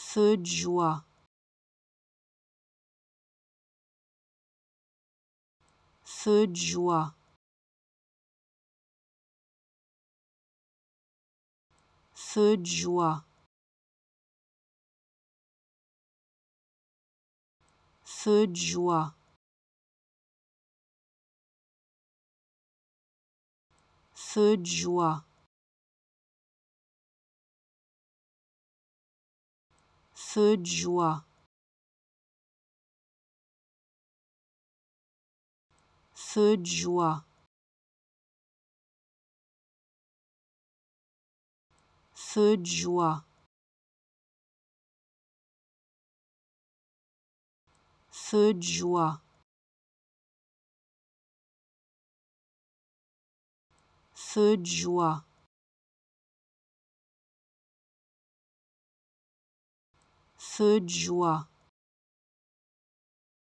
feu de joie, feu de joie, feu de joie, feu de joie, feu de joie, feu de joie, feu de joie, feu de joie, feu de joie, feu de joie, feu de joie.